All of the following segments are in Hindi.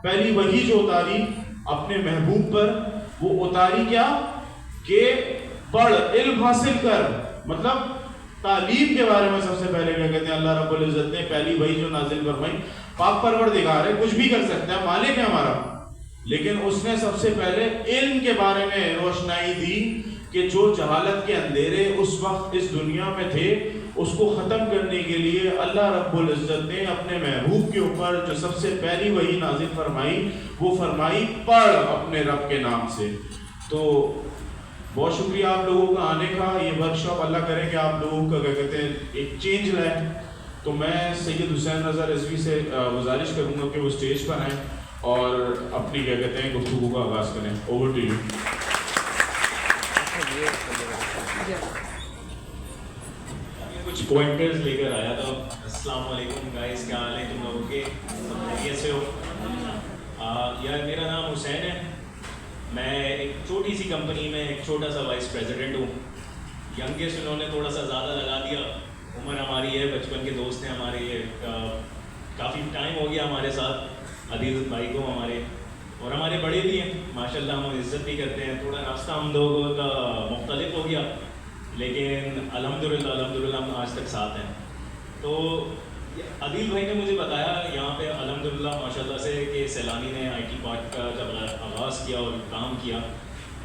पहली वही जो उतारी अपने महबूब पर, वो उतारी क्या कि पढ़, इल्म हासिल कर। मतलब तालीम के बारे में सबसे पहले क्या कहते हैं, अल्लाह रब्बुल इज्जत ने पहली वही जो नाजिल फरमाई। पाक परवरदिगार है, कुछ भी कर सकता है, मालिक है हमारा, लेकिन उसने सबसे पहले इल्म के बारे में रोशनाई दी कि जो जहालत के अंधेरे उस वक्त इस दुनिया में थे, उसको ख़त्म करने के लिए अल्लाह रब्बुल इज़्ज़त ने अपने महबूब के ऊपर जो सबसे पहली वही नाजिल फरमाई, वो फरमाई पढ़ अपने रब के नाम से। तो बहुत शुक्रिया आप लोगों का आने का। ये वर्कशॉप अल्लाह करे कि आप लोगों का क्या कहते हैं एक चेंज लाए। तो मैं सैयद हुसैन रज़ा रिजवी से गुजारिश करूँगा कि वो स्टेज पर आएँ और अपनी क्या कहते हैं गुफ्तगू का आगाज़ करें। Over to you. कुछ पॉइंटर्स लेकर आया था। अस्सलाम वालेकुम गाइस, क्या हाल है तुम लोगों के? कैसे हो? यार मेरा नाम हुसैन है। मैं एक छोटी सी कंपनी में एक छोटा सा वाइस प्रेसिडेंट हूँ। यंगेस्ट उन्होंने थोड़ा सा ज़्यादा लगा दिया। उम्र हमारी है, बचपन के दोस्त हैं हमारे, ये काफ़ी टाइम हो गया हमारे साथ। अदील भाई को हमारे, और हमारे बड़े भी हैं माशाल्लाह, हम इज़्ज़त भी करते हैं। थोड़ा रास्ता हम लोगों का मुख्तलिफ हो गया, लेकिन अल्हम्दुलिल्लाह हम आज तक साथ हैं। तो अदील भाई ने मुझे बताया यहाँ पे अल्हम्दुलिल्लाह माशाल्लाह से कि सैलानी ने IT पार्क का जब आगाज़ किया और काम किया,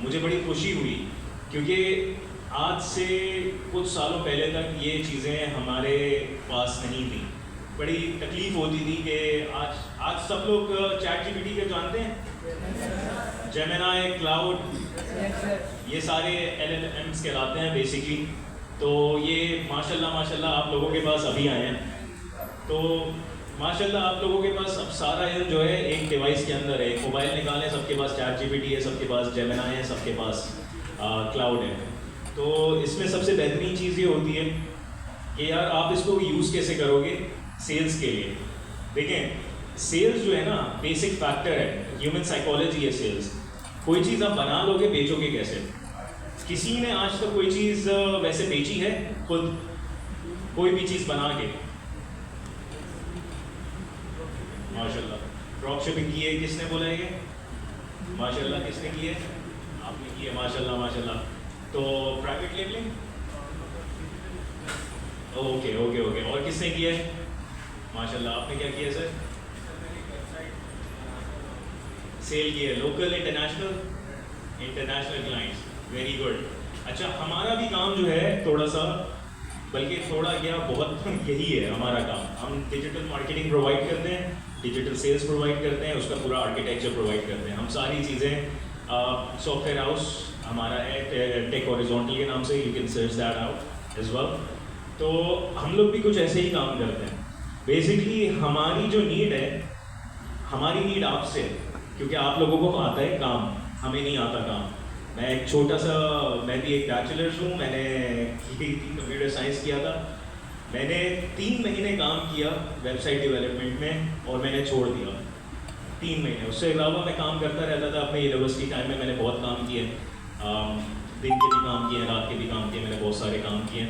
मुझे बड़ी खुशी हुई, क्योंकि आज से कुछ सालों पहले तक ये चीज़ें हमारे पास नहीं थी। बड़ी तकलीफ़ होती थी कि आज सब लोग चैट GPT के जानते हैं, जेमिनी, क्लाउड, ये सारे LLMs कहलाते हैं बेसिकली। तो ये माशाल्लाह आप लोगों के पास अभी आए हैं। तो माशाल्लाह आप लोगों के पास अब सारा इल्म जो है एक डिवाइस के अंदर है। एक मोबाइल निकालें, सबके पास चैट GPT है, सबके पास जेमिनी है, सबके पास क्लाउड है। तो इसमें सबसे बेहतरीन चीज़ ये होती है कि यार आप इसको यूज़ कैसे करोगे सेल्स के लिए। देखें, सेल्स जो है ना बेसिक फैक्टर है, ह्यूमन साइकोलॉजी है सेल्स। कोई चीज़ आप बना लोगे, बेचोगे कैसे? किसी ने आज तक कोई चीज़ वैसे बेची है खुद, कोई भी चीज़ बना के? माशाल्लाह। ड्रॉप शिपिंग की है, किसने बोला ये? माशाल्लाह, किसने की है? आपने की है, माशाल्लाह। तो प्राइवेट लेबलिंग, ओके। और किसने की है? माशाल्लाह, आपने क्या किया सर? सेल की है, local international clients, very good. अच्छा, हमारा भी काम जो है थोड़ा सा, बल्कि थोड़ा क्या बहुत यही है हमारा काम। हम डिजिटल मार्केटिंग प्रोवाइड करते हैं, डिजिटल सेल्स प्रोवाइड करते हैं, उसका पूरा आर्किटेक्चर प्रोवाइड करते हैं। हम सारी चीज़ें, सॉफ्टवेयर हाउस हमारा है टेक हॉरिजॉन्टल के नाम से, you can search that out as well. तो हम लोग भी कुछ ऐसे ही काम करते हैं। बेसिकली हमारी जो नीड है, हमारी नीड आपसे, क्योंकि आप लोगों को आता है काम, हमें नहीं आता काम। मैं एक छोटा सा, मैं भी एक बैचलर्स हूँ, मैंने कंप्यूटर साइंस किया था। मैंने 3 महीने काम किया वेबसाइट डेवलपमेंट में और मैंने छोड़ दिया 3 महीने। उससे अलावा मैं काम करता रहता था अपने यूनिवर्सिटी टाइम में। मैंने बहुत काम किए, दिन के भी काम किए, रात के भी काम किए, मैंने बहुत सारे काम किए।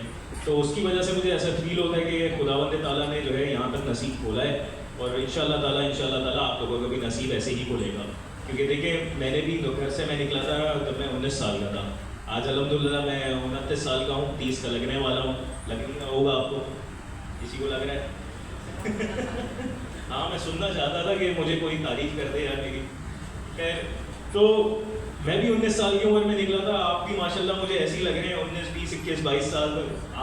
तो उसकी वजह से मुझे ऐसा फील होता है कि खुदावंद ताला ने जो है यहाँ तक नसीब खोला है, और इंशाल्लाह ताला आप लोगों को भी नसीब ऐसे ही खोलेगा। क्योंकि देखिए, मैंने भी घर से मैं निकला था जब मैं 19 साल का था। आज अल्हम्दुलिल्लाह मैं 29 साल का हूँ, 30 का लगने वाला हूँ। लगने होगा आपको, किसी को लग रहा है? हाँ, मैं सुनना चाहता था कि मुझे कोई तारीफ कर दे यार मेरी। खैर, तो मैं भी 19 साल की उम्र में निकला था। आप भी माशाल्लाह मुझे ऐसे ही लग रहे हैं, 19, 20, 21, 22 साल।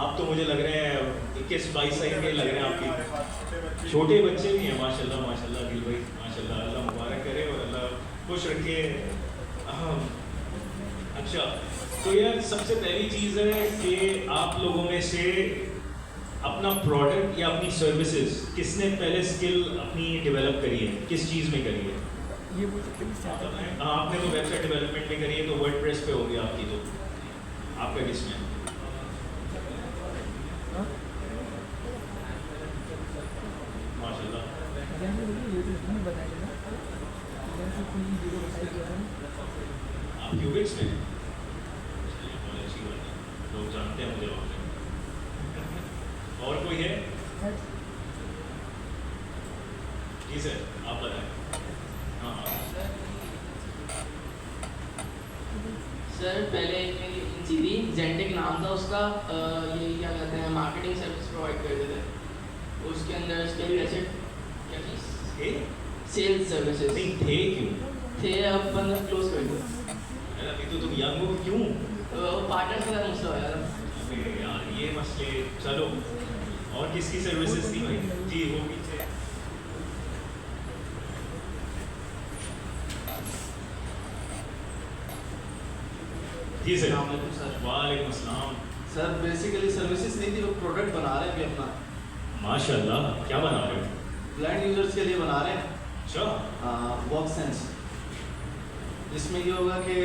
आप तो मुझे लग रहे हैं 21, 22 साल के लग रहे हैं आपके। छोटे बच्चे भी हैं माशाल्लाह दिल भाई, माशाल्लाह। अल्लाह मुबारक करे और अल्लाह खुश रखे। अच्छा, तो यार सबसे पहली चीज़ है कि आप लोगों में से अपना प्रोडक्ट या अपनी सर्विसेज किसने पहले स्किल अपनी डेवलप करी है, किस चीज़ में करी है? ये वो तो आपने तो वेबसाइट डेवलपमेंट में करी है, तो वर्डप्रेस पे हो गया आपकी। तो आपका किस में? माशाल्लाह। आप यूएक्स में? बहुत अच्छी बात है, लोग जानते हैं मुझे वहाँ पे। और कोई है? जी सर, आप बताएं। सर पहले एक मेरी एजेंसी थी, जेंटिक नाम था उसका। ये क्या कहते हैं, मार्केटिंग सर्विस प्रोवाइड करते थे। उसके अंदर उसके कैसे क्या चीज़, सेल्स सर्विसेज नहीं थे क्यों? थे, अब बंद क्लोज कर दिया। यार अभी तो तुम यंग हो, क्यों? पार्टनर्स के साथ मसला हो यार। अबे यार ये मसले, चलो और किसकी सर्विसेज थी भाई? जी वो पीछे। जी सर। सर वालेकुम अस्सलाम। सर बेसिकली सर्विसेज नहीं थी, वो प्रोडक्ट बना रहे हैं अभी अपना, माशाल्लाह, क्या बना रहे हो? ब्लाइंड यूजर्स के लिए बना रहे हैं अच्छा, वॉक सेंस। इसमें ये होगा कि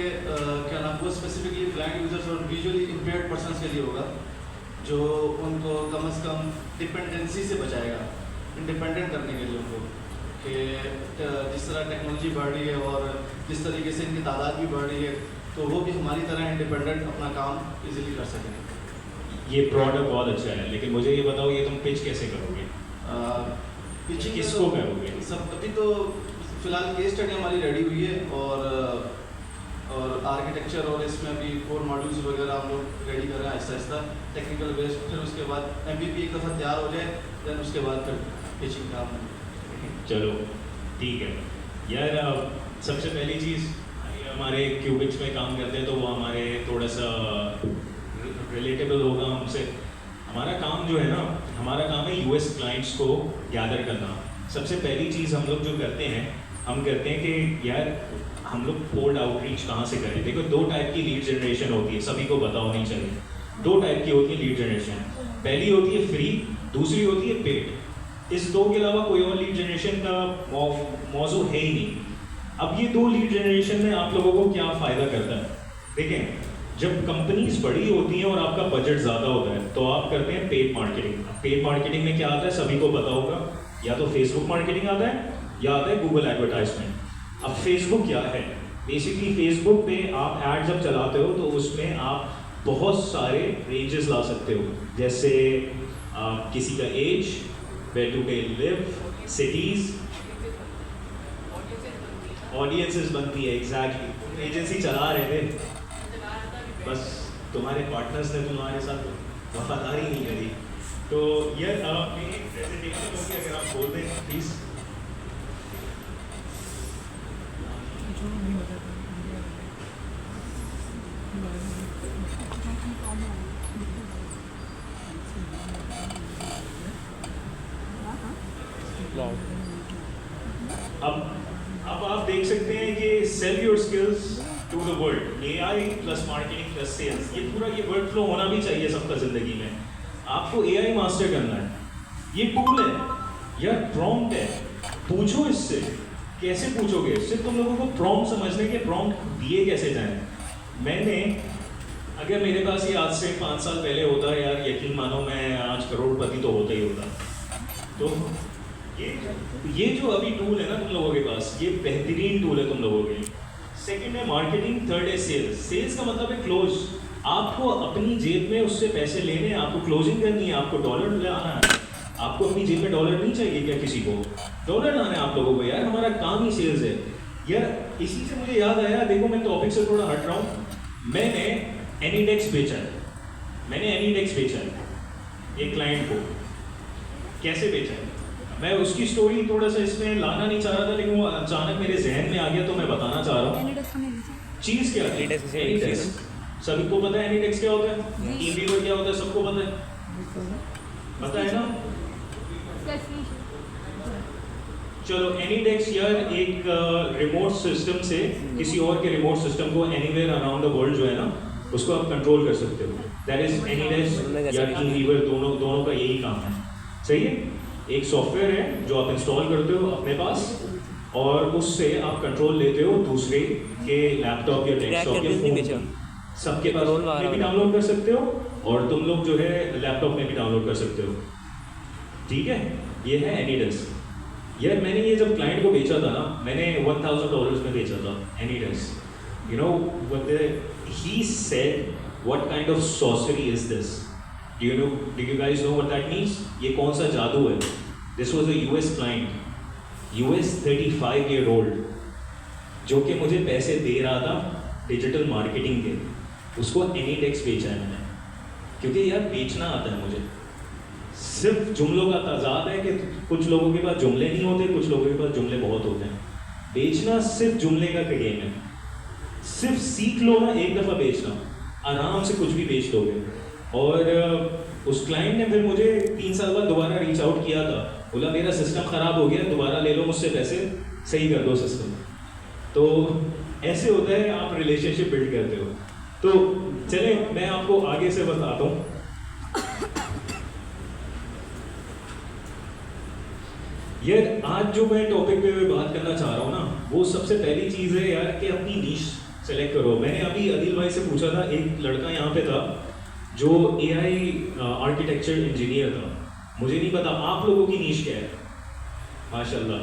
क्या नाम, वो स्पेसिफिकली ब्लाइंड यूजर्स और विजुअली इम्पेयर्ड पर्सनस के लिए होगा, जो उनको कम से कम डिपेंडेंसी से बचाएगा, इंडिपेंडेंट करने के लिए उनको, कि जिस तरह टेक्नोलॉजी बढ़ रही है और जिस तरीके से इनकी तादाद भी बढ़ रही है, तो वो भी हमारी तरह इंडिपेंडेंट अपना काम इजीली कर सकेंगे। ये प्रोडक्ट बहुत अच्छा है, लेकिन मुझे ये बताओ ये तुम पिच कैसे करोगे? पिचिंग किसको करोगे? सब अभी तो फिलहाल केस स्टडी हमारी रेडी हुई है, और आर्किटेक्चर और इसमें अभी 4 मॉड्यूल्स वगैरह हम लोग रेडी कर रहे हैं आहिस्ता आहिस्ता, टेक्निकल बेस्ड। फिर उसके बाद MVP एक दफ़ा तैयार हो जाए, देन उसके बाद फिर पिचिंग का। चलो ठीक है यार। सबसे पहली चीज़, हमारे क्यूबिक्स में काम करते हैं तो वो हमारे थोड़ा सा रिलेटेबल होगा हमसे। हमारा काम जो है ना, हमारा काम है US क्लाइंट्स को गैदर करना। सबसे पहली चीज़ हम लोग जो करते हैं, हम कहते हैं कि यार हम लोग कोल्ड आउटरीच कहाँ से करें। देखो 2 टाइप की लीड जनरेशन होती है, सभी को पता होनी चाहिए। 2 टाइप की होती है लीड जनरेशन, पहली होती है फ्री, दूसरी होती है पेड। इस 2 के अलावा कोई और लीड जनरेशन का मौजू है ही नहीं। अब ये 2 लीड जनरेशन में आप लोगों को क्या फ़ायदा करता है? देखें, जब कंपनीज बड़ी होती हैं और आपका बजट ज़्यादा होता है तो आप करते हैं पेड मार्केटिंग। पेड मार्केटिंग में क्या आता है सभी को पता होगा, या तो फेसबुक मार्केटिंग आता है या आता है गूगल एडवर्टाइजमेंट। अब फेसबुक क्या है? बेसिकली फेसबुक पे आप ऐड जब चलाते हो तो उसमें आप बहुत सारे रेंजेस ला सकते हो, जैसे किसी का age, where to they live, cities, audiences बनती है। एग्जैक्टली एजेंसी चला रहे थे, बस तुम्हारे पार्टनर्स ने तुम्हारे साथ वफादारी नहीं करी। तो यार मेरी एक प्रेजेंटेशन होगी, अगर आप बोल दें प्लीज़। अब आप देख सकते हैं कि sell your skills to the world, AI plus marketing plus sales, ये पूरा ये वर्क फ्लो होना भी चाहिए सबका ज़िंदगी में। आपको AI मास्टर करना है, ये टूल है यार, प्रॉम्प्ट है, पूछो इससे। कैसे पूछोगे? इससे तुम लोगों को प्रॉम्प्ट समझने के प्रॉम्प्ट दिए कैसे जाएं। मैंने, अगर मेरे पास ये आज से 5 साल पहले होता यार, यकीन मानो मैं आज करोड़पति तो होता ही होता। तो ये जो अभी टूल है ना तुम लोगों के पास, ये बेहतरीन टूल है तुम लोगों के लिए। सेकंड है मार्केटिंग, थर्ड है सेल्स। सेल्स का मतलब है क्लोज। आपको अपनी जेब में उससे पैसे लेने हैं, आपको क्लोजिंग करनी है, आपको डॉलर लाना है। आपको अपनी जेब में डॉलर नहीं चाहिए क्या? किसी को डॉलर लाना है आप लोगों को यार, हमारा काम ही सेल्स है यार। इसी से मुझे याद आया, देखो मैं टॉपिक से थोड़ा हट रहा हूँ। मैंने एनीडेक्स बेचा है एक क्लाइंट को। कैसे बेचा है मैं उसकी स्टोरी थोड़ा सा इसमें लाना नहीं चाह रहा था, लेकिन वो अचानक मेरे जहन में आ गया तो मैं बताना चाह रहा हूँ। चीज़ क्या है एनीडेक्स? सभी को पता है एनीडेक्स क्या होता है, टीमवीवर क्या होता है, सबको पता है ना? चलो एनीडेक्स यार एक रिमोट सिस्टम से किसी और के रिमोट सिस्टम को एनीवेयर अराउंड द वर्ल्ड जो है ना, उसको आप कंट्रोल कर सकते हो। दैट इज एनीडेक्स या टीमवीवर, दोनों का यही काम है। सही है? एक सॉफ्टवेयर है जो आप इंस्टॉल करते हो अपने पास, और उससे आप कंट्रोल लेते हो दूसरे के लैपटॉप या डेस्कटॉप या फोन, सबके पास में भी डाउनलोड कर सकते हो, और तुम लोग जो है लैपटॉप में भी डाउनलोड कर सकते हो। ठीक है, ये है एनीडेस्क। यार मैंने ये जब क्लाइंट को बेचा था ना, मैंने $1000 में बेचा था AnyDesk. You know what he said, what kind of sorcery is this? Do you guys know what that means? ये कौन सा जादू है? This was a US client, US 35-year-old, जो कि मुझे पैसे दे रहा था डिजिटल मार्केटिंग के, उसको एनीटेक्स बेचा है मैंने, क्योंकि यार बेचना आता है मुझे। सिर्फ जुमलों का तजाद है कि कुछ लोगों के पास जुमले नहीं होते, कुछ लोगों के पास जुमले बहुत होते हैं। बेचना सिर्फ जुमले का गेम है। सिर्फ सीख लो ना एक दफ़ा बेचना, आराम से कुछ भी बेच लोगे। और उस क्लाइंट ने फिर मुझे 3 साल बाद दोबारा रीच आउट किया था, बोला मेरा सिस्टम ख़राब हो गया, दोबारा ले लो मुझसे पैसे, सही कर दो सिस्टम। तो ऐसे होता है, आप रिलेशनशिप बिल्ड करते हो। तो चले मैं आपको आगे से बताता हूँ। यार आज जो मैं टॉपिक पे बात करना चाह रहा हूँ ना, वो सबसे पहली चीज़ है यार कि अपनी नीश सेलेक्ट करो। मैंने अभी अदिल भाई से पूछा था, एक लड़का यहाँ पे था जो AI आर्किटेक्चर इंजीनियर था, मुझे नहीं पता आप लोगों की नीश क्या है, माशाल्लाह।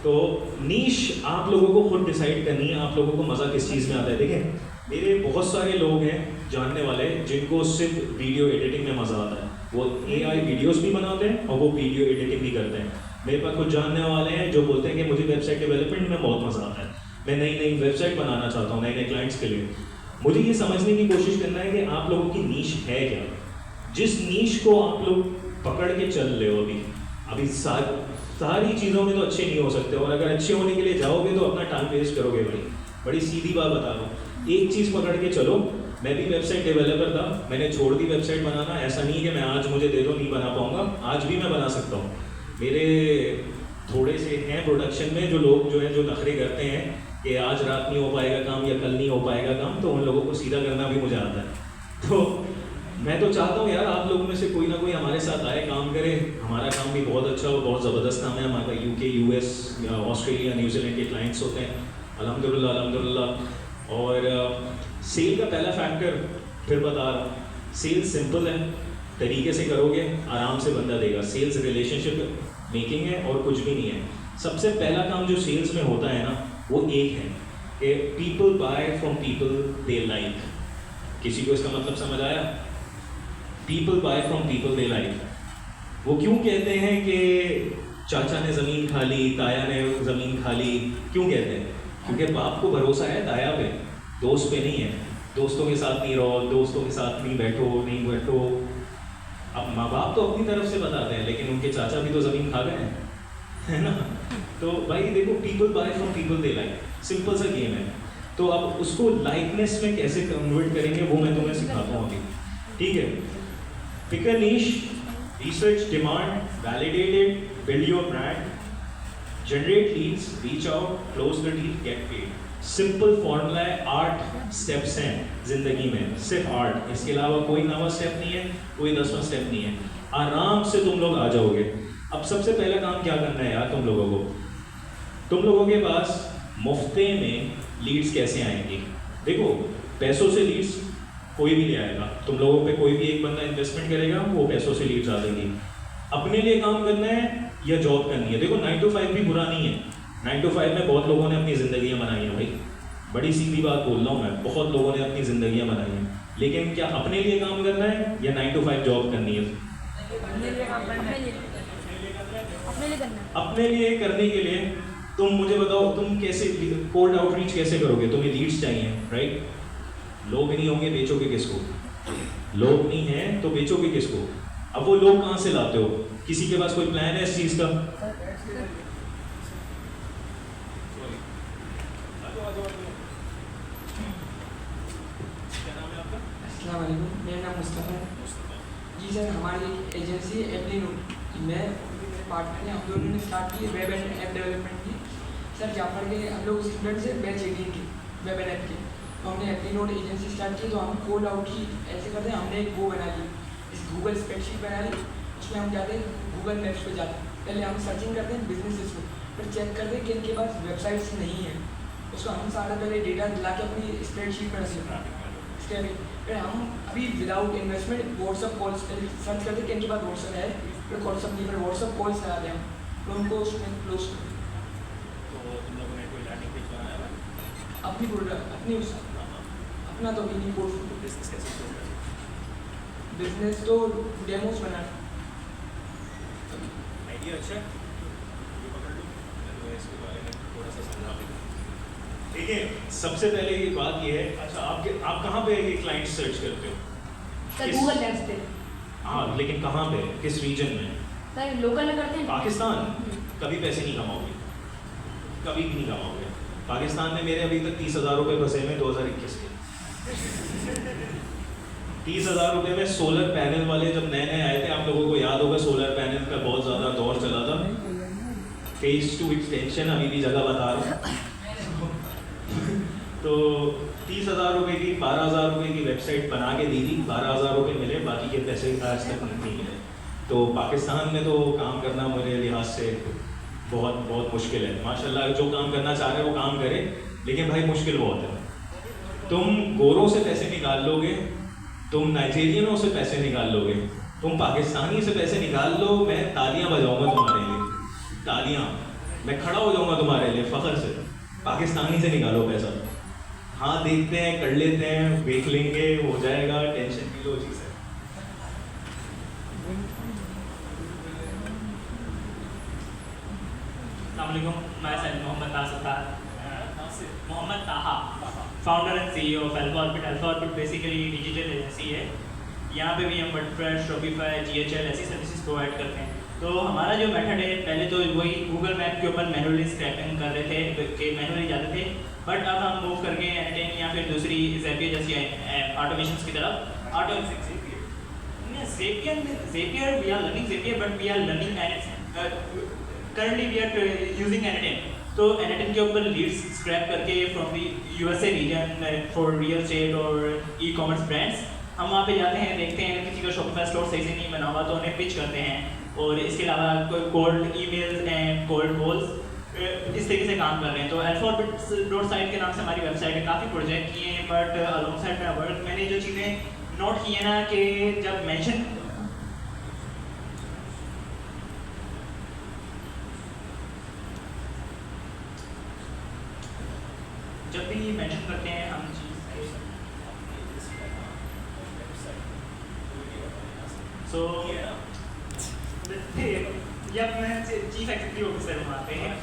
तो नीश आप लोगों को खुद डिसाइड करनी है, आप लोगों को मज़ा किस चीज़ में आता है। देखें मेरे बहुत सारे लोग हैं जानने वाले जिनको सिर्फ वीडियो एडिटिंग में मज़ा आता है, वो AI वीडियोस भी बनाते हैं और वो वीडियो एडिटिंग भी करते हैं। मेरे पास कुछ जानने वाले हैं जो बोलते हैं कि मुझे वेबसाइट डेवलपमेंट में बहुत मज़ा आता है, मैं नई नई वेबसाइट बनाना चाहता हूँ नए नए क्लाइंट्स के लिए। मुझे ये समझने की कोशिश करना है कि आप लोगों की नीश है क्या। जिस नीश को आप लोग पकड़ के चल रहे हो अभी सारी चीज़ों में तो अच्छे नहीं हो सकते, और अगर अच्छे होने के लिए जाओगे तो अपना टाइम वेस्ट करोगे। बड़ी सीधी बात बता रहा हूँ, एक चीज़ पकड़ के चलो। मैं भी वेबसाइट डेवलपर था, मैंने छोड़ दी वेबसाइट बनाना। ऐसा नहीं कि मैं आज मुझे दे दो नहीं बना पाऊँगा, आज भी मैं बना सकता हूँ। मेरे थोड़े से हैं प्रोडक्शन में जो लोग जो है जो नखरे करते हैं कि आज रात नहीं हो पाएगा काम या कल नहीं हो पाएगा काम, तो उन लोगों को सीधा करना भी मुझे आता है। तो मैं तो चाहता हूँ यार आप लोगों में से कोई ना कोई हमारे साथ आए, काम करे। हमारा काम भी बहुत अच्छा और बहुत ज़बरदस्त काम है। हमारा UK, US, ऑस्ट्रेलिया, न्यूजीलैंड के क्लाइंट्स होते हैं, अल्हम्दुलिल्लाह अल्हम्दुलिल्लाह। और सेल का पहला फैक्टर फिर बता रहा हूँ, सेल सिंपल है, तरीके से करोगे आराम से बंदा देगा। सेल्स रिलेशनशिप मेकिंग है और कुछ भी नहीं है। सबसे पहला काम जो सेल्स में होता है ना, वो एक है कि people buy from people they like. किसी को इसका मतलब समझ आया? People buy from people they like. वो क्यों कहते हैं कि चाचा ने ज़मीन खा ली, ताया ने ज़मीन खा ली? क्यों कहते हैं? क्योंकि बाप को भरोसा है दाया पे, दोस्त पे नहीं है। दोस्तों के साथ नहीं रहो, दोस्तों के साथ नहीं बैठो। अब माँ बाप तो अपनी तरफ से बताते हैं, लेकिन उनके चाचा भी तो ज़मीन खा गए हैं, है ना? तो भाई देखो, people buy from people they like, simple सा गेम है। तो अब उसको लाइकनेस में कैसे कन्वर्ट करेंगे वो मैं तुम्हें सिखाता हूँ अभी, ठीक है? Pick a niche, research demand, validate it, build your brand, generate leads, reach out, close the deal, get paid. Simple formula है, 8 स्टेप्स हैं जिंदगी में, सिर्फ 8, इसके अलावा कोई 9वां स्टेप नहीं है, कोई 10वां स्टेप नहीं है। आराम से तुम लोग आ जाओगे। अब सबसे पहला काम क्या करना है यार तुम लोगों को? तुम लोगों के पास मुफ्ते में लीड्स कैसे आएंगी? देखो, पैसों से लीड्स कोई भी ले आएगा, तुम लोगों पे कोई भी एक बंदा इन्वेस्टमेंट करेगा, वो पैसों से लीड्स आ जाएंगी। अपने लिए काम करना है या जॉब करनी है? देखो 9 to 5 भी बुरा नहीं है, 9 to 5 में बहुत लोगों ने अपनी ज़िंदगियाँ बनाई हैं भाई, बड़ी सीधी बात बोल रहा हूँ मैं, बहुत लोगों ने अपनी ज़िंदगियाँ बनाई हैं। लेकिन क्या अपने लिए काम करना है या 9 to 5 जॉब करनी है? अपने लिए करने के लिए तुम मुझे बताओ, तुम कैसे कोल्ड आउटरीच कैसे करोगे? तुम्हें लीड्स चाहिए, राइट? लोग नहीं होंगे, बेचोगे किसको? लोग नहीं हैं तो बेचोगे किसको? अब वो लोग कहाँ से लाते हो? किसी के पास कोई प्लान है इस चीज़ का? अस्सलाम वालेकुम, मेरा नाम मुस्तफ़ा है जी। सर हमारी एक एजेंसी है एप्लीनोड, मैं मेरे पार्टनर हैं, हम दोनों ने स्टार्ट की वेब एंड ऐप डेवलपमेंट की। सर जाफर के हम लोग स्टूडेंट से बैच 18 की वेब एंड ऐप के, तो हमने एप्लीनोड एजेंसी स्टार्ट की। तो हम कोड आउट की ऐसे करते हैं, हमने एक वो बना ली, इस गूगल स्प्रेडशीट बना ली, उसमें हम जाते हैं गूगल मैप्स पे जाते हैं, पहले हम सर्चिंग करते हैं बिजनेसेस को, फिर चेक करते हैं कि इनके पास वेबसाइट्स नहीं है, उसको हम सारा पहले डेटा ला के अपनी स्प्रेडशीट पर रख फिर हम अभी without investment WhatsApp calls search करते हैं कि इनके पास व्हाट्सअप है, फिर व्हाट्सअप नहीं, फिर व्हाट्सअप कॉल्स लगाते हैं, फिर उनको उसमें क्लोज करते हैं। तो तुम लोगों ने कोई लैंडिंग पेज बनाया है? अपनी प्रोडक्ट अपनी उस अपना तो अभी नहीं पोर्टफोलियो। बिजनेस कैसे शुरू करें? बिजनेस तो डेमोस बना आइडिया अच्छा है, ये पकड़ लो, मैं इसके बारे में थोड़ा सा समझा दूँ। देखिए सबसे पहले ये बात ये है, अच्छा आप कहाँ पे ये क्लाइंट सर्च करते हो? सर किस- गूगल मैप्स पे। हाँ लेकिन कहाँ पे, किस रीजन में? सर लोकल में करते हैं। पाकिस्तान। कभी पैसे नहीं कमाओगे, कभी भी नहीं कमाओगे। पाकिस्तान में मेरे अभी तक 30,000 रुपये फंसे में 2021 के। 30,000 रुपये में सोलर पैनल वाले जब नए नए आए थे, आप लोगों को याद होगा सोलर पैनल का बहुत ज़्यादा दौर चला था। फेज 2 एक्सटेंशन अभी भी जगह बता रहा हूँ। तो 30,000 रुपये की 12,000 रुपये की वेबसाइट बना के दी थी, 12,000 रुपये मिले, बाकी के पैसे आज तक नहीं मिले। तो पाकिस्तान में तो काम करना मेरे लिहाज से बहुत बहुत मुश्किल है। माशाल्लाह जो काम करना चाह रहे हैं वो काम करे, लेकिन भाई मुश्किल बहुत है। तुम गोरों से पैसे निकाल लोगे, तुम नाइजीरियनों से पैसे निकाल लोगे, तुम पाकिस्तानी से पैसे निकाल लो, मैं तालियां बजाऊंगा तुम्हारे लिए, तालियां, मैं खड़ा हो जाऊंगा तुम्हारे लिए फ़ख्र से। पाकिस्तानी से निकालो पैसा। हाँ देखते हैं, कर लेते हैं, देख लेंगे, हो जाएगा, टेंशन की लो चीज़ है। अस्सलामुअलैकुम, मैं सैयद मोहम्मद ताहा, founder and CEO of alpha orbit. Alpha orbit basically digital agency है। यहाँ पे भी हम वर्डप्रेस, शॉपिफाई, जीएचएल ऐसी सर्विसेज प्रोवाइड करते हैं। तो हमारा जो मेथड है, पहले तो वही गूगल मैप के ऊपर मैनुअली स्क्रैपिंग कर रहे थे, कि मैनुअली जाते थे, बट अब हम मूव करके एडिटिंग या फिर दूसरी ज़ेपियर जैसी ऑटोमेशन की तरफ। Zapier, we are learning Zapier, but we are learning currently we are using Aniten. तो Aniten के ऊपर लीड्स स्क्रैप करके from the USA region for real estate और ई-कॉमर्स ब्रांड्स, हम वहाँ पे जाते हैं, देखते हैं किसी का शॉपिफाई स्टोर सही से नहीं बना हुआ तो उन्हें पिच करते हैं। और इसके अलावा cold emails and cold calls इस तरीके से काम कर रहे हैं। तो alphaorbit.site के नाम से हमारी वेबसाइट है, काफ़ी प्रोजेक्ट किए हैं, बट अलॉन्ग साइड में वर्क मैंने जो चीज़ें नोट की है ना, कि जब मेंशन भी मेंशन करते हैं हम चीज़ सो ये अपने चीफ एग्जीक्यूटिव ऑफिसर बनाते हैं।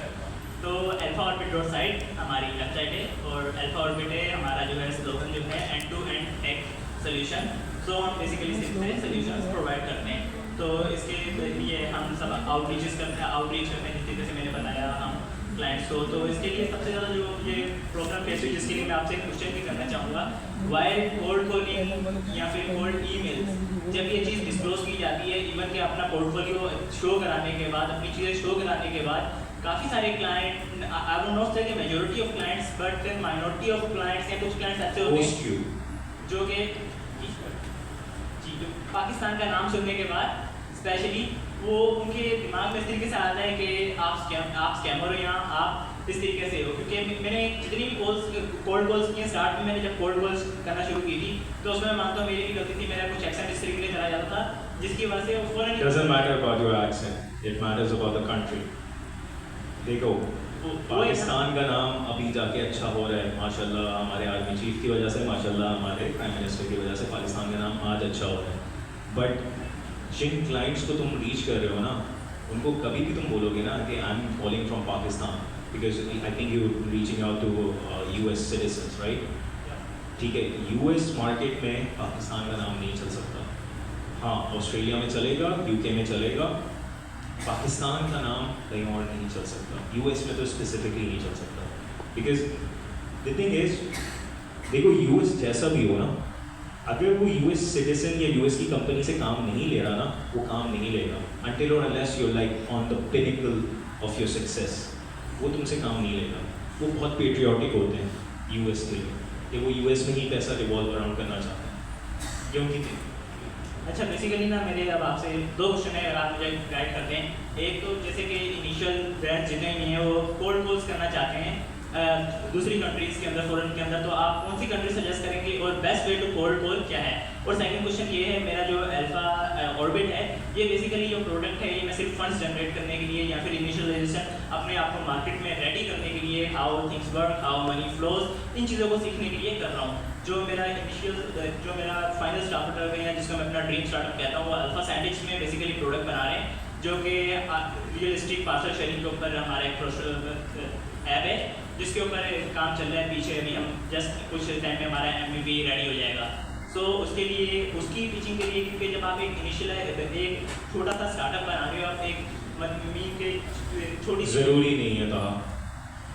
तो alphaorbit.site हमारी वेबसाइट है, और अल्फा ऑर्बिट है हमारा जो है स्लोगन जो है end to end tech solution. So हम बेसिकली सिंपल सॉल्यूशंस प्रोवाइड करते हैं। तो इसके लिए हम सब आउटरीच करते हैं, जिस तरीके से मैंने बताया हम क्लाइंट्स को। तो इसके लिए सबसे ज़्यादा जो ये प्रॉब्लम फेस हुई, जिसके लिए मैं आपसे एक क्वेश्चन भी करना चाहूँगा, वाई कोल्ड कॉलिंग या फिर कोल्ड ईमेल, जब ये चीज़ डिस्क्लोज की जाती है, इवन कि अपना पोर्टफोलियो शो कराने के बाद, अपनी चीज़ें शो कराने के बाद, काफ़ी सारे क्लाइंट, आई वुड नॉट से majority of clients, but minority of clients या कुछ क्लाइंट्स ऐसे होते हैं जो कि पाकिस्तान का नाम सुनने के बाद स्पेशली वो उनके दिमाग में इस तरीके से आता है कि आप स्कैमर हो या आप इस तरीके से हो। क्योंकि मैंने जितनी भी कोल्ड कॉल्स की स्टार्ट में, मैंने जब कोल्ड कॉल्स करना शुरू की थी, तो उसमें मैं मानता हूँ मेरी भी गलती थी, मेरा कुछ एक्सेंट इस तरीके से चला जाता था, जिसकी वजह से वो फौरन Doesn't matter about your accent, it matters about the country. देखो पाकिस्तान का नाम अभी जाके अच्छा हो रहा है माशाल्लाह, हमारे आर्मी चीफ की वजह से, माशाल्लाह हमारे प्राइम मिनिस्टर की वजह से पाकिस्तान का नाम आज अच्छा हो रहा है। बट जिन क्लाइंट्स को तुम रीच कर रहे हो ना, उनको कभी भी तुम बोलोगे ना कि I am calling from Pakistan, because I think you reaching out to US citizens, right? ठीक है, US मार्केट में पाकिस्तान का नाम नहीं चल सकता। हाँ, ऑस्ट्रेलिया में चलेगा, UK में चलेगा, पाकिस्तान का नाम कहीं और नहीं चल सकता। US में तो स्पेसिफिकली नहीं चल सकता, बिकॉज द थिंग इज, देखो US जैसा भी हो ना, अगर वो US सिटीजन या US की कंपनी से काम नहीं ले रहा ना, वो काम नहीं लेगा until or unless you're like on the pinnacle of your success, वो तुमसे काम नहीं लेगा। वो बहुत पेट्रियाटिक होते हैं US के लिए, कि वो US में ही पैसा रिवॉल्व अराउंड करना चाहते हैं, क्योंकि अच्छा बेसिकली ना मेरे अब आपसे दो क्वेश्चन है, अगर आप मुझे गाइड करते हैं। एक तो जैसे कि इनिशियल ब्रांड जितने भी हैं वो कोल्ड कॉल्स करना चाहते हैं दूसरी कंट्रीज़ के अंदर, फॉरेन के अंदर, तो आप कौन सी कंट्री सजेस्ट करेंगे और best way to cold call क्या है? और सेकंड क्वेश्चन ये है, मेरा जो अल्फा ऑर्बिट है, ये बेसिकली जो प्रोडक्ट है, ये मैं सिर्फ फंड्स जनरेट करने के लिए या फिर इनिशियलाइजेशन अपने आप को मार्केट में रेडी करने के लिए, how things work, how money flows, इन चीज़ों को सीखने के लिए कर रहा हूँ। जो मेरा जो मेरा फाइनल स्टार्टअप है, जिसको मैं अपना ड्रीम स्टार्टअप कहता हूँ, वो अल्फा सैंडविच में बेसिकली प्रोडक्ट बना रहे हैं, जो कि रियल एस्टेट पार्सल शेयरिंग के ऊपर हमारा एक ऐप है, जिसके ऊपर काम चल रहा है पीछे। अभी हम जस्ट कुछ टाइम में हमारा MVP रेडी हो जाएगा। सो उसके लिए उसकी टीचिंग के लिए, क्योंकि जब आप एक इनिशियल एक छोटा सा स्टार्टअप बना रहे हो, आप एक मीन के छोटी ज़रूरी नहीं है था,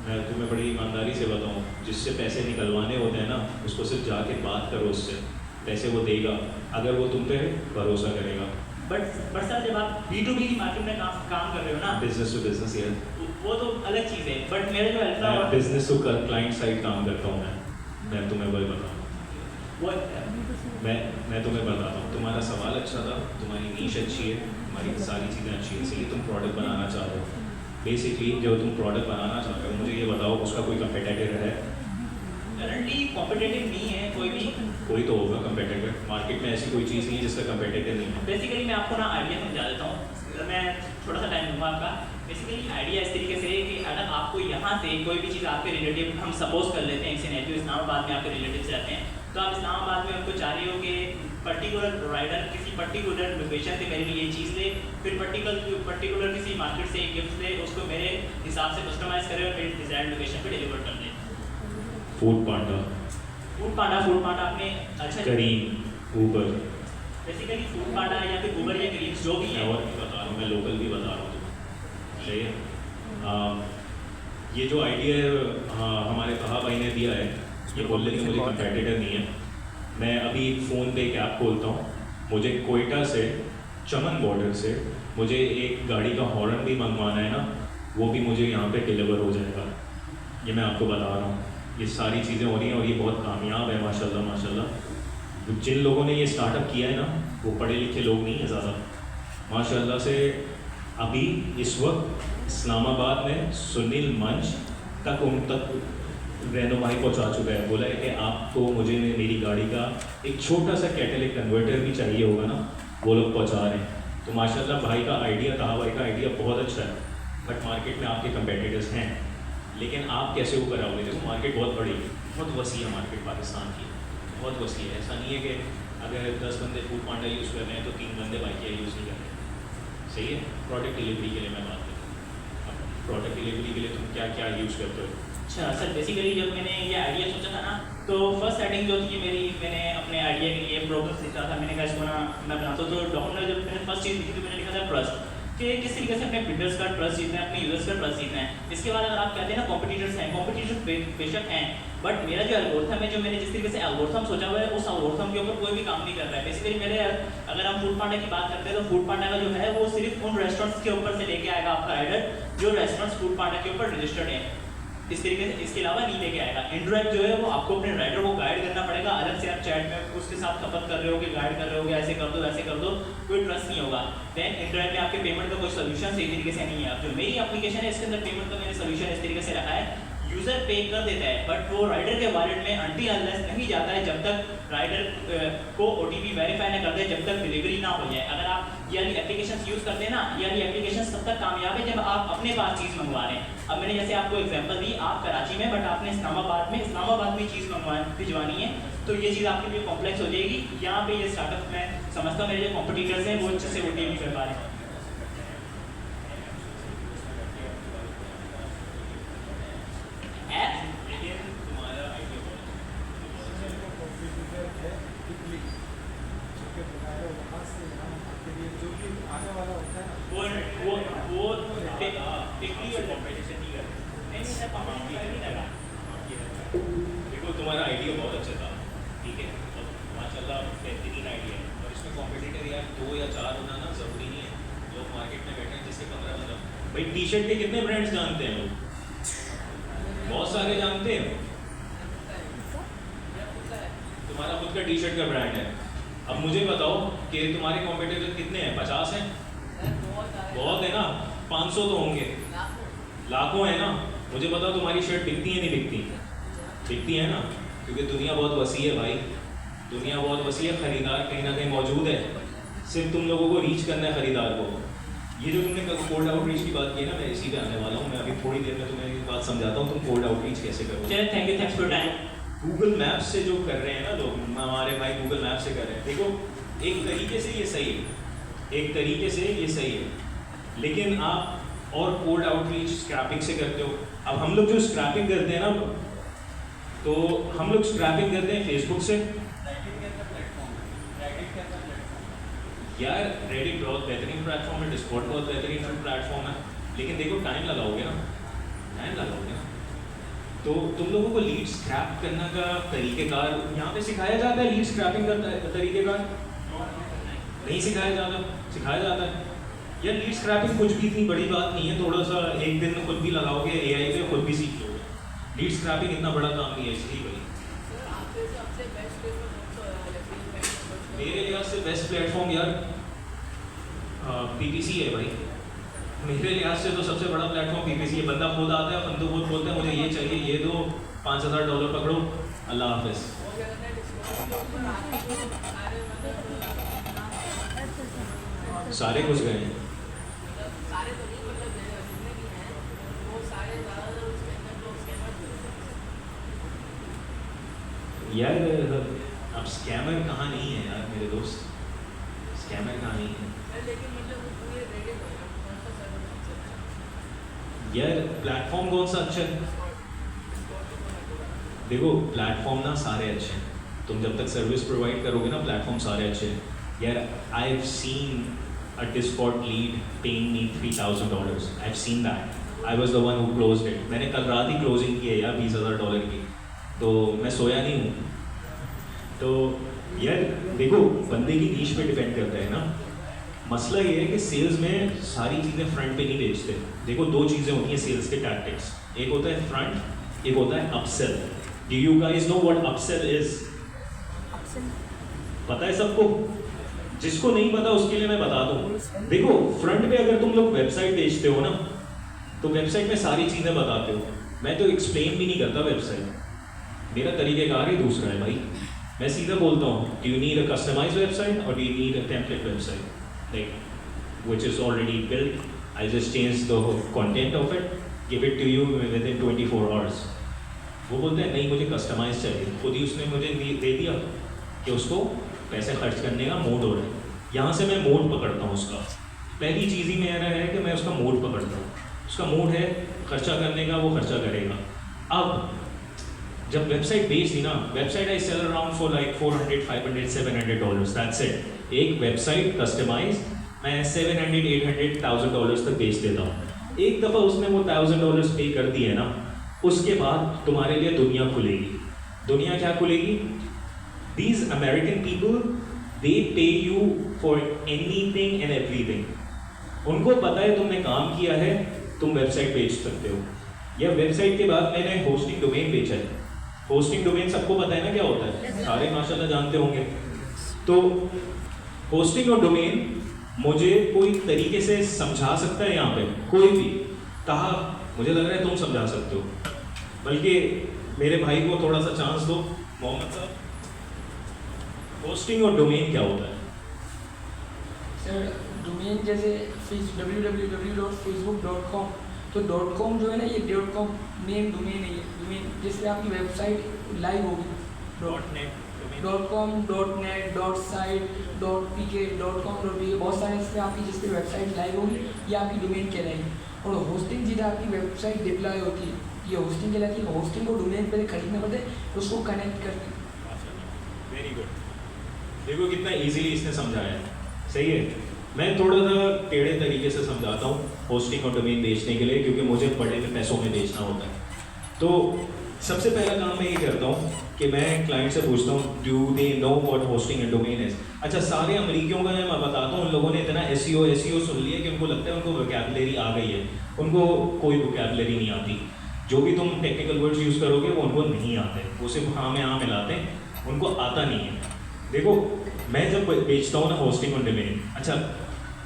मैं तुम्हें बड़ी ईमानदारी से बताऊँ, जिससे पैसे निकलवाने होते हैं ना, उसको सिर्फ जाके बात करो उससे, पैसे वो देगा अगर वो तुम पे भरोसा करेगा। बट सर जब आप B2B मार्केट में काम कर रहे हो ना, बिजनेस टू बिजनेस यार, वो तो अलग चीज़ है। बट मेरे जो अल्फा मैं बिजनेस टू क्लाइंट साइड काम करता हूँ। मैं तुम्हें वही बताऊँ, वो मैं तुम्हें बताता हूँ। तुम्हारा सवाल अच्छा था, तुम्हारी नीश अच्छी है, तुम्हारी सारी चीज़ें अच्छी हैं, इसलिए तुम प्रोडक्ट बनाना चाह रहे हो। बेसिकली जो तुम प्रोडक्ट बनाना चाह रहे हो, मुझे ये बताओ उसका कोई कंपेटिटर है? करंटली कॉम्पिटिटिव नहीं है कोई भी। कोई तो होगा कंपेटिटर, मार्केट में ऐसी कोई चीज़ नहीं है जिसका कंपेटिटर नहीं है। बेसिकली मैं आपको ना आइडिया समझा देता हूँ, मैं थोड़ा सा टाइम दूंगा आपका। बेसिकली आइडिया इस तरीके से है कि अगर आपको यहाँ से कोई भी चीज़ आपके रिलेटिव, हम सपोज कर लेते हैं एक सिनेरियो, इस्लामाबाद में आपके रिलेटिव्स रहते हैं, तो आप इस्लामाबाद में आपको चाह रहे हो कि पर्टिकुलर प्रोवाइडर किसी पर्टिकुलर लोकेशन से मेरे लिए ये चीज़ ले, फिर पर्टिकुलर किसी मार्केट से एक गिफ्ट ले, उसको मेरे हिसाब से कस्टमाइज़ करे और मेरी डिज़ायर्ड लोकेशन पे डिलीवर कर दे। फूड पांडा आपने अच्छा करीम, ऊबर, बेसिकली फूड पांडा या फिर ऊबर या करीम जो भी मैं है। और भी बता रहा हूँ, मैं लोकल भी बता रहा हूँ तुम्हें, सही है। ये जो आइडिया हमारे कहा भाई ने दिया है, ये बोलने के मुझे कंपेटिटर नहीं है। मैं अभी फ़ोन पे एक ऐप खोलता हूँ, मुझे कोयटा से चमन बॉर्डर से मुझे एक गाड़ी का हॉर्न भी मंगवाना है ना, वो भी मुझे यहाँ पे डिलीवर हो जाएगा। ये मैं आपको बता रहा हूँ, ये सारी चीज़ें हो रही हैं और ये बहुत कामयाब है माशाल्लाह माशाल्लाह। जिन लोगों ने ये स्टार्टअप किया है ना, वो पढ़े लिखे लोग नहीं हैं ज़्यादा, माशाल्लाह से। अभी इस वक्त इस्लामाबाद में सुनील मंच तक उन तक रहनुमाई पहुंचा चुका है। बोला है कि आपको मुझे मेरी गाड़ी का एक छोटा सा कैटलिक कन्वर्टर भी चाहिए होगा ना, वो लोग पहुंचा रहे हैं। तो माशाल्लाह भाई का आइडिया, कहा भाई का आइडिया बहुत अच्छा है, बट मार्केट में आपके कंपेटिटर्स हैं, लेकिन आप कैसे वो कराओगे? देखो मार्केट बहुत बड़ी है, बहुत वसी है मार्केट पाकिस्तान की, बहुत वसी है। ऐसा नहीं है कि अगर 10 बंदे फूड पांडा यूज़ कर रहे हैं तो 3 बंदे बाइकिया यूज़ नहीं कर रहे, सही है। प्रोडक्ट डिलीवरी के लिए मैं बात करूँ, अब प्रोडक्ट डिलीवरी के लिए तुम क्या क्या यूज़ करते हो? अच्छा सर, बेसिकली जब मैंने ये आइडिया सोचा था ना, तो फर्स्ट सेटिंग जो थी मेरी, मैंने अपने आइडिया के लिए प्रोग्रेस लिखा था। मैंने कहा इसको ना मैं बनाता हूँ, तो डॉक्यूमेंट जब मैंने फर्स्ट चीज़ लिखी तो मैंने लिखा था ट्रस्ट, कि किस तरीके से अपने बिल्डर्स का ट्रस्ट जीतना है, अपने यूजर्स का ट्रस्ट जीतना है। इसके बाद अगर आप कहते हैं ना कॉम्पिटिटर्स हैं, कॉम्पिटिटर्स बेशक हैं, बट मेरा जो एल्गोरिथम है, जो मैंने जिस तरीके से एल्गोरिथम सोचा हुआ है, उस एल्गोरिथम के ऊपर कोई भी काम नहीं कर रहा है। बेसिकली मेरे, अगर हम फूड पांडा की बात करते हैं तो फूड पांडा का जो है वो सिर्फ उन रेस्टोरेंट्स के ऊपर से लेके आएगा आपका राइडर जो रेस्टोरेंट्स फूड पांडा के ऊपर रजिस्टर्ड है, इस तरीके से। इसके अलावा नहीं लेके आएगा। इंटरैक्ट जो है वो आपको अपने राइडर को गाइड करना पड़ेगा, अलग से आप चैट में उसके साथ खपत कर रहे हो कि गाइड कर रहे हो कि ऐसे कर दो वैसे कर दो, कोई ट्रस्ट नहीं होगा। देन इंटरैक्ट में आपके पेमेंट का कोई सोल्यूशन सही तरीके से नहीं है। अब जो मेरी एप्लीकेशन है इसके अंदर पेमेंट का मैंने सोल्यूशन इस तरीके से रखा है, यूजर पे कर देता है बट वो राइडर के वॉलेट में अनटिल अनलेस नहीं जाता है जब तक राइडर को OTP वेरीफाई ना कर दे, जब तक डिलीवरी ना हो जाए। अगर आप ये वाली एप्लीकेशन यूज़ करते हैं ना, ये वाली एप्लीकेशन तब तक कामयाब है जब आप अपने पास चीज़ मंगवा रहे हैं। अब मैंने जैसे आपको एग्जांपल दी, आप कराची में बट आपने इस्लामाबाद में चीज़ भिजवानी है, तो ये चीज़ आपके लिए कॉम्प्लेक्स हो जाएगी। यहाँ पे ये स्टार्टअप में समझता हूँ मेरे जो कॉम्पिटिटर्स हैं वो अच्छे से OTP कर पा रहे हैं। देखो तुम्हारा आइडिया बहुत अच्छा था, ठीक है, माशाल्लाह बेहतरीन आइडिया है, और इसमें कॉम्पिटिटर यार 2 या 4 होना ना ज़रूरी नहीं है। लोग मार्केट में बैठे हैं जिससे 15 बंदा, भाई टी-शर्ट के कितने ब्रांड्स जानते हैं लोग? बहुत सारे जानते हैं। तुम्हारा खुद का टी-शर्ट का ब्रांड है। अब मुझे बताओ कि तुम्हारे कॉम्पिटिटर कितने हैं? 50 हैं? बहुत है ना, 500 तो होंगे, लाखों है ना। मुझे बताओ तुम्हारी शर्ट बिकती है नहीं बिकती? बिकती है ना, क्योंकि दुनिया बहुत वसी है भाई, दुनिया बहुत वसी है, ख़रीदार कहीं ना कहीं मौजूद है, सिर्फ तुम लोगों को रीच करना है ख़रीदार को। ये जो तुमने कोल्ड आउटरीच की बात की है ना, मैं इसी पे आने वाला हूँ। मैं अभी थोड़ी देर में तुम्हें एक बात समझाता हूँ, तुम कोल्ड आउटरीच कैसे करो। चलिए, thank you, thanks for time. Google map से जो कर रहे हैं ना लोग, हमारे भाई गूगल मैप से कर रहे हैं, देखो एक तरीके से ये सही है, एक तरीके से ये सही है, लेकिन आप और कोल्ड आउटरीच स्क्रैपिंग से करते हो। अब हम लोग जो स्क्रैपिंग करते हैं ना, तो हम लोग स्क्रैपिंग करते हैं फेसबुक से। यार रेडिट बहुत बेहतरीन प्लेटफॉर्म है, डिस्कॉर्ड बहुत बेहतरीन प्लेटफॉर्म है, लेकिन देखो टाइम लगाओगे ना, तो तुम लोगों को लीड स्क्रैप करने का तरीक़ेकार यहाँ पे सिखाया जाता है? लीड स्क्रैपिंग का तरीक़ेकार नहीं सिखाया जाता है। यार लीड स्क्रैपिंग कुछ भी इतनी बड़ी बात नहीं है, थोड़ा सा एक दिन खुद भी लगाओगे AI पे, खुद भी सीख लोगे। लीड स्क्रैपिंग इतना बड़ा काम नहीं है, इसलिए भाई मेरे लिहाज से बेस्ट प्लेटफॉर्म यार PPC है भाई। मेरे लिहाज से तो सबसे बड़ा प्लेटफॉर्म PPC है। बंदा खुद आता है, फंदू खुद बोलते हैं मुझे ये चाहिए, ये दो, $5000 पकड़ो, अल्लाह हाफिज। सारे घुस गए हैं। यार अब स्कैमर कहाँ नहीं है यार मेरे दोस्त, स्कैमर कहाँ नहीं है यार। प्लेटफॉर्म कौन सा अच्छा है? देखो प्लेटफॉर्म ना सारे अच्छे हैं, तुम जब तक सर्विस प्रोवाइड करोगे ना प्लेटफॉर्म सारे अच्छे हैं यार। I have seen a Discord lead paying me $3000। I have seen that, I was the one who closed it. मैंने कल रात ही क्लोजिंग की है यार $20000 की, तो मैं सोया नहीं हूँ। तो यार देखो बंदे की नीश पे डिपेंड करता है ना। मसला ये है कि सेल्स में सारी चीज़ें फ्रंट पे नहीं बेचते। देखो दो चीज़ें होती हैं सेल्स के टैक्टिक्स, एक होता है फ्रंट, एक होता है upsell. Do you guys know what upsell is? पता है सबको? जिसको नहीं पता उसके लिए मैं बता दूं। देखो फ्रंट पे अगर तुम लोग वेबसाइट बेचते हो ना, तो वेबसाइट में सारी चीज़ें बताते हो। मैं तो एक्सप्लेन भी नहीं करता वेबसाइट, मेरा तरीक़ेकार ही दूसरा है भाई। मैं सीधा बोलता हूँ, do you need a customized website और do you need a template website like which is already built? I just change the content of it, give it to you within 24 hours. वो बोलते हैं नहीं मुझे कस्टमाइज चाहिए, खुद ही उसने मुझे दे दिया कि उसको पैसे खर्च करने का मूड हो रहा है। यहाँ से मैं मूड पकड़ता हूँ उसका। पहली चीज़ ही मेरा है कि मैं उसका मूड पकड़ता हूँ। उसका मूड है खर्चा करने का, वो खर्चा करेगा। अब जब वेबसाइट बेच दी ना, website I sell around for like $400, $500, $700, that's it. एक वेबसाइट कस्टमाइज मैं $700, $800, $1000 तक बेच देता हूँ। एक दफ़ा उसने वो $1000 पे कर दिए ना, उसके बाद तुम्हारे लिए दुनिया खुलेगी। दुनिया क्या खुलेगी? These American people, they pay you for anything and everything. उनको पता है तुमने काम किया है, तुम वेबसाइट बेच सकते हो। या वेबसाइट के बाद मैंने होस्टिंग डोमेन बेचा है। होस्टिंग डोमेन सबको पता है ना क्या होता है, सारे माशाल्लाह जानते होंगे। तो होस्टिंग और डोमेन मुझे कोई तरीके से समझा सकता है यहाँ पे कोई भी? कहा मुझे लग रहा है तुम समझा सकते हो, बल्कि मेरे भाई को थोड़ा सा चांस दो। मोहम्मद साहब, होस्टिंग और डोमेन क्या होता है? सर डोमेन जैसे www.facebook.com, तो .com जो है ना, ये .com मेन डोमेन है। ये डोमेन जिससे आपकी वेबसाइट लाइव होगी। .net .com, .net, .site, .pk, .com.pk, बहुत सारे इससे आपकी जिसकी वेबसाइट लाइव होगी ये आपकी डोमेन कहलाएगी। और होस्टिंग जिधर आपकी वेबसाइट डिप्लॉय होती है ये होस्टिंग कहलाती है। होस्टिंग को डोमेन पहले खरीदना पड़ता है, उसको कनेक्ट करके। Very good. देखो कितना इजीली इसने समझाया है, सही है। मैं थोड़ा सा टेढ़े तरीके से समझाता हूँ होस्टिंग और डोमेन बेचने के लिए, क्योंकि मुझे बड़े में पैसों में बेचना होता है। तो सबसे पहला काम मैं ये करता हूँ कि मैं क्लाइंट से पूछता हूँ do they know what hosting and domain is. अच्छा, सारे अमेरिकियों का मैं बताता हूँ, उन लोगों ने इतना एसईओ सुन लिया कि उनको लगता है उनको वोकैबुलरी आ गई है। उनको कोई वोकैबुलरी नहीं आती। जो भी तुम टेक्निकल वर्ड्स यूज़ करोगे वो उनको नहीं आते, वो सिर्फ हाँ में हाँ मिलाते हैं, उनको आता नहीं है। देखो मैं जब बेचता हूँ ना होस्टिंग और डोमेन, अच्छा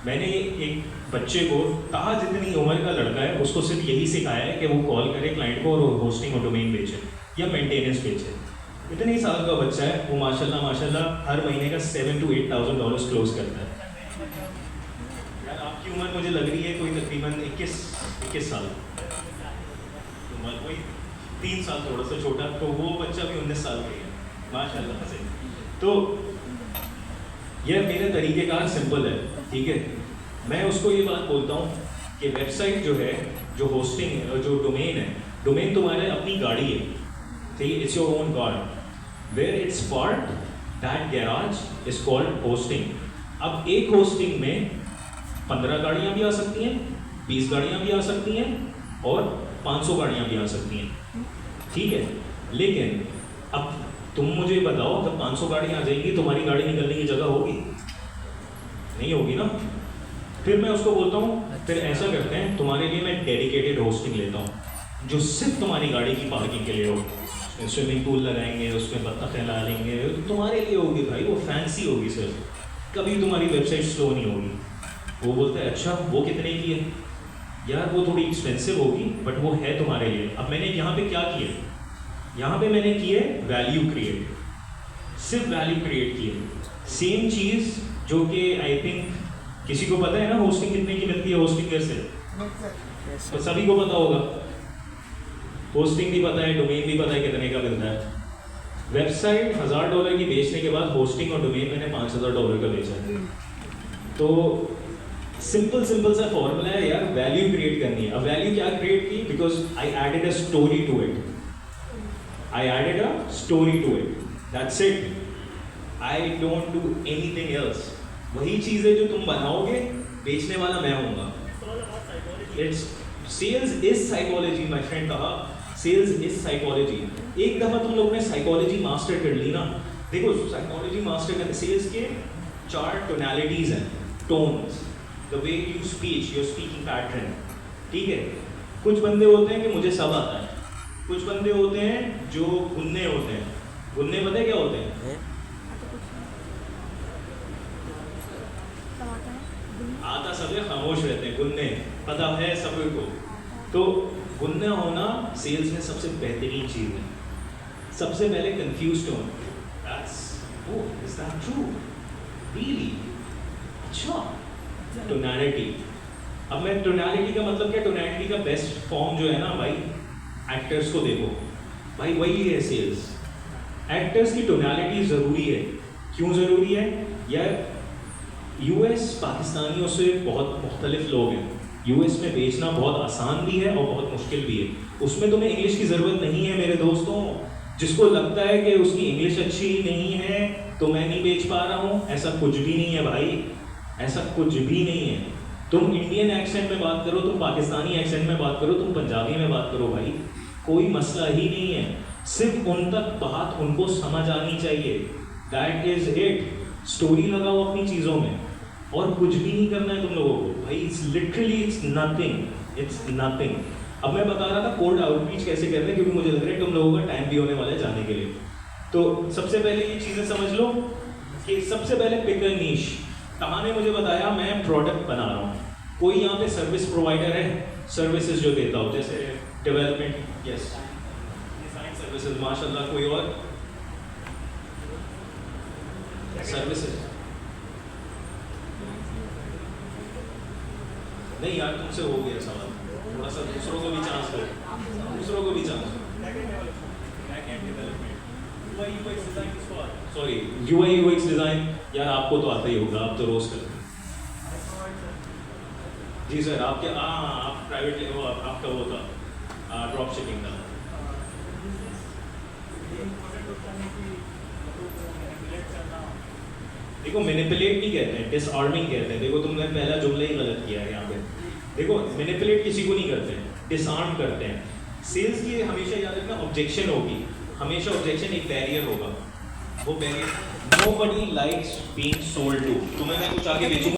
मैंने एक बच्चे को कहा जितनी उम्र का लड़का है उसको सिर्फ यही सिखाया है कि वो कॉल करे क्लाइंट को और होस्टिंग और डोमेन बेचे या मेंटेनेंस बेचे। इतने ही साल का बच्चा है, वो माशाल्लाह हर महीने का $7,000 to $8,000 क्लोज करता है। यार आपकी उम्र मुझे लग रही है कोई तकरीबन 21 साल, उम्र कोई 3 साल थोड़ा सा छोटा, तो वो बच्चा भी 19 साल का है माशाल्लाह से। तो यह मेरा तरीक़ेकार सिंपल है, ठीक है। मैं उसको ये बात बोलता हूँ कि वेबसाइट जो है, जो होस्टिंग जो डोमेन है, डोमेन तुम्हारे अपनी गाड़ी है, ठीक है, it's your own car, where it's parked that garage is called hosting. अब एक होस्टिंग में 15 गाड़ियाँ भी आ सकती हैं, 20 गाड़ियाँ भी आ सकती हैं और 500 गाड़ियाँ भी आ सकती हैं, ठीक है। लेकिन अब तुम मुझे बताओ, जब 500 गाड़ियाँ आ जाएंगी तुम्हारी गाड़ी निकलने की जगह होगी? नहीं होगी ना। फिर मैं उसको बोलता हूँ फिर ऐसा करते हैं, तुम्हारे लिए मैं डेडिकेटेड होस्टिंग लेता हूँ जो सिर्फ तुम्हारी गाड़ी की पार्किंग के लिए हो, उसमें स्विमिंग पूल लगाएंगे, उसमें बत्तखें ला लेंगे, तुम्हारे लिए होगी भाई, वो फैंसी होगी सिर्फ, कभी तुम्हारी वेबसाइट स्लो नहीं होगी। वो बोलता है अच्छा वो कितने की है? यार वो थोड़ी एक्सपेंसिव होगी बट वो है तुम्हारे लिए। अब मैंने यहाँ पे क्या किया, यहाँ पे मैंने किए वैल्यू क्रिएट, सिर्फ वैल्यू क्रिएट किए। सेम चीज़ जो कि आई थिंक किसी को पता है ना होस्टिंग कितने की मिलती है, होस्टिंग कैसे, तो सभी को पता होगा, होस्टिंग भी पता है, डोमेन भी पता है कितने का मिलता है। वेबसाइट $1000 की बेचने के बाद होस्टिंग और डोमेन मैंने $5000 का बेचा है। तो सिंपल सा फॉर्मूला है यार, वैल्यू क्रिएट करनी है। अब वैल्यू क्या क्रिएट की, because I added a story to it, I added a story to it, that's it, I don't do anything else. वही चीज़ें जो तुम बनाओगे बेचने वाला मैं होऊंगा। It's sales is psychology, my friend कहा सेल्स इज साइकोलॉजी। एक दफ़ा तुम लोग ने साइकोलॉजी मास्टर कर ली ना, देखो साइकोलॉजी मास्टर करने, सेल्स के 4 टोनैलिटीज़ हैं, tones, the way you speech, your speaking pattern, ठीक है। कुछ बंदे होते हैं कि मुझे सब आता है, कुछ बंदे होते हैं जो गुन्ने होते हैं। गुन्ने पता है क्या होते हैं? आता सब है, खामोश रहते हैं, गुन्ने पता है सभी को। तो गुन्ना होना सेल्स में सबसे बेहतरीन चीज़ है। सबसे पहले confuse tone, that's oh is that true really, अच्छा। टोनैलिटी, अब मैं टोनैलिटी का मतलब क्या, टोनैलिटी का बेस्ट फॉर्म जो है ना भाई, एक्टर्स को देखो भाई, वही है सेल्स। एक्टर्स की टोनैलिटी ज़रूरी है। क्यों ज़रूरी है यार? यूएस पाकिस्तानियों से बहुत मुख्तलिफ लोग हैं, यूएस में बेचना बहुत आसान भी है और बहुत मुश्किल भी है। उसमें तुम्हें इंग्लिश की ज़रूरत नहीं है मेरे दोस्तों। जिसको लगता है कि उसकी इंग्लिश अच्छी नहीं है तो मैं नहीं बेच पा रहा हूँ, ऐसा कुछ भी नहीं है भाई, ऐसा कुछ भी नहीं है। तुम इंडियन एक्सेंट में बात करो, तुम पाकिस्तानी एक्सेंट में बात करो, तुम पंजाबी में बात करो भाई, कोई मसला ही नहीं है। सिर्फ उन तक बात उनको समझ आनी चाहिए, दैट इज़ इट। स्टोरी लगाओ अपनी चीज़ों में और कुछ भी नहीं करना है तुम लोगों को भाई। It's literally it's nothing, it's nothing. अब मैं बता रहा था कोल्ड आउटरीच कैसे करते हैं, क्योंकि मुझे लग रहा है तुम लोगों का टाइम भी होने वाला है जाने के लिए। तो सबसे पहले ये चीज़ें समझ लो कि सबसे पहले पिक अ नीश। कहाँ ने मुझे बताया मैं प्रोडक्ट बना रहा हूँ, कोई यहाँ पे सर्विस प्रोवाइडर है, सर्विसेज जो देता हो, जैसे डेवलपमेंट, यस, डिज़ाइन सर्विसेज, माशाल्लाह। कोई और सर्विसेज? नहीं यार तुमसे हो गया सवाल, थोड़ा सा दूसरों को भी चांस दो, दूसरों को भी चांस दो। सॉरी, UI UX डिज़ाइन, यार आपको तो आता ही होगा, आप तो रोज़ करते हैं। जी सर, आपके आप प्राइवेट वो आपका वो था ड्रॉप शिपिंग का। देखो मैनिपुलेट नहीं कहते हैं, डिसआर्मिंग कहते हैं। देखो तुमने पहला जुमला ही गलत किया है यहाँ पे। देखो मैनिपुलेट किसी को नहीं करते हैं, डिसआर्म करते हैं। सेल्स की हमेशा याद रखना ऑब्जेक्शन होगी, हमेशा ऑब्जेक्शन एक बैरियर होगा। वो barrier, nobody likes being sold to. तुम्हें मैं कुछ आगे बेचूंगा